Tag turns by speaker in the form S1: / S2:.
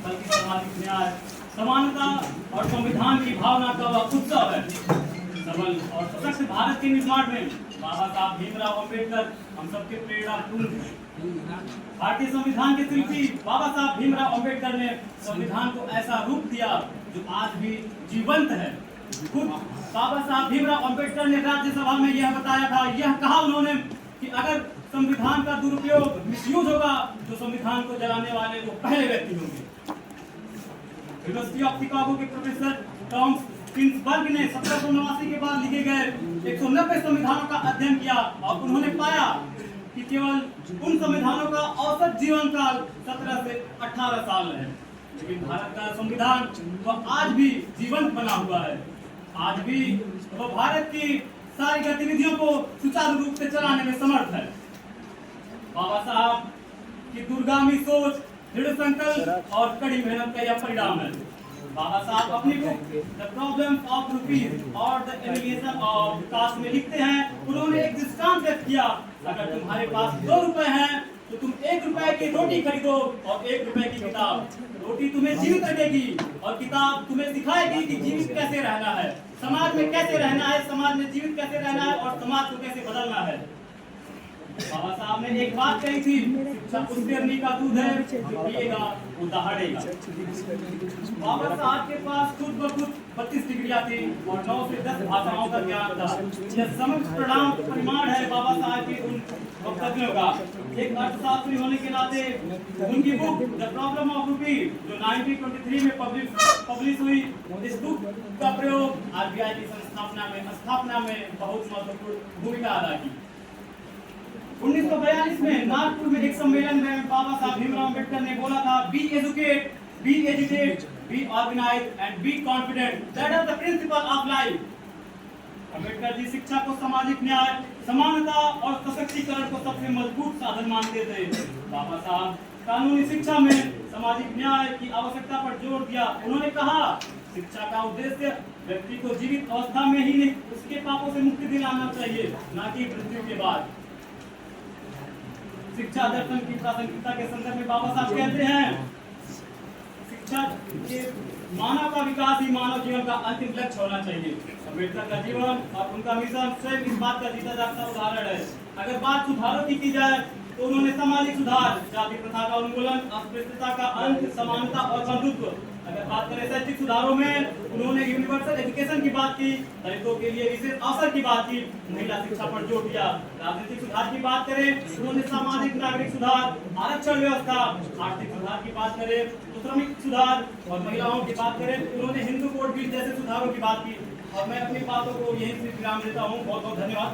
S1: बल्कि सामाजिक न्याय, समानता और संविधान की भावना का वह उत्सव है। सबल और सशक्त भारत के निर्माण में बाबा साहब भीमराव अम्बेडकर हम सबके प्रेरणा पूर्ण हैं। भारतीय संविधान के शिल्पी बाबा साहब भीमराव अम्बेडकर ने संविधान को ऐसा रूप दिया जो आज भी जीवंत है। खुद बाबा साहब भीमराव अम्बेडकर ने राज्यसभा में यह बताया था, यह कहा उन्होंने कि अगर संविधान का दुरुपयोग, मिसयूज होगा तो संविधान को जलाने वाले वो पहले व्यक्ति होंगे। यूनिवर्सिटी ऑफ शिकागो के प्रोफेसर टॉम किन्सबर्ग ने 1789 के बाद लिखे गए 190 संविधानों का अध्ययन किया और उन्होंने पाया कि केवल उन संविधानों का औसत जीवन काल 17 से 18 साल है, लेकिन भारत का संविधान वह आज भी जीवंत बना हुआ है। आज भी वह भारत की सारी गतिविधियों को सुचारू रूप से चलाने में समर्थ है। बाबा साहब की दूरगामी सोच, दृढ़ संकल्प और कड़ी मेहनत का यह परिणाम है। बाबा साहब अपनी book the problems of rupees और द एलिगेशन ऑफ कास्ट में लिखते हैं, उन्होंने एक दृष्टांत व्यक्त किया, अगर तुम्हारे पास 2 रुपए हैं तो तुम 1 रुपए की रोटी खरीदो और 1 रुपए की किताब। रोटी तुम्हें जीवित रखेगी और किताब तुम्हें सिखाएगी कि जीवित कैसे रहना है, समाज में कैसे रहना है, समाज में जीवित कैसे रहना है और समाज को कैसे बदलना है। बाबा साहब ने एक बात कही थी, शिक्षा उस शेरनी का दूध है जो पिएगा वो दहाड़ेगा। बाबा साहब के पास खुद ब खुद 32 डिग्रियां थी और 9 से 10 भाषाओं का ज्ञान था। यह समग्र परिमाण है बाबा साहब के उन वक्तव्यों का। एक अर्थशास्त्री होने के नाते उनकी book the problem of rupees जो 1923 में पब्लिश हुई, इस बुक का प्रयोग आरबीआई की स्थापना में बहुत महत्वपूर्ण भूमिका अदा की। 1942 में नागपुर में एक सम्मेलन में बाबा साहब भीमराव अम्बेडकर ने बोला था, be educate, be educate, be organize and be confident, that are the principal of life. Ambedkar ji शिक्षा को सामाजिक न्याय, समानता और सशक्तिकरण को सबसे मजबूत साधन मानते थे। बाबा साहब कानूनी शिक्षा में सामाजिक न्याय की आवश्यकता पर जोर दिया। उन्होंने कहा, शिक्षा का उद्देश्य व्यक्ति को जीवित अवस्था में ही नहीं उसके पापों से मुक्ति दिलाना चाहिए, न कि मृत्यु के बाद। शिक्षा दर्शन की प्रासंगिकता के संदर्भ में बाबा साहब कहते हैं, शिक्षा के मानव का विकास ही मानव जीवन का अंतिम लक्ष्य होना चाहिए। अम्बेडकर का जीवन और उनका मिशन स्वयं इस बात का जीता जागता उदाहरण है। अगर बात सुधारों की जाए तो उन्होंने सामाजिक सुधार, जाति प्रथा का उन्मूलन, अस्पृश्यता का अंत, समानता और बंधुत्व। अगर बात करें शैक्षिक सुधारों में उन्होंने यूनिवर्सल एजुकेशन की बात की, दलितों के लिए विशेष अवसर की बात की, महिला शिक्षा पर जोर दिया। राजनीतिक सुधार की बात करें उन्होंने सामाजिक नागरिक सुधार, आरक्षण व्यवस्था, आर्थिक सुधार की बात करें तो श्रमिक सुधार और महिलाओं की बात करें उन्होंने हिंदू कोड बिल जैसे सुधारों की बात की। और मैं अपनी बातों को यहीं से विराम देता हूँ। बहुत बहुत धन्यवाद।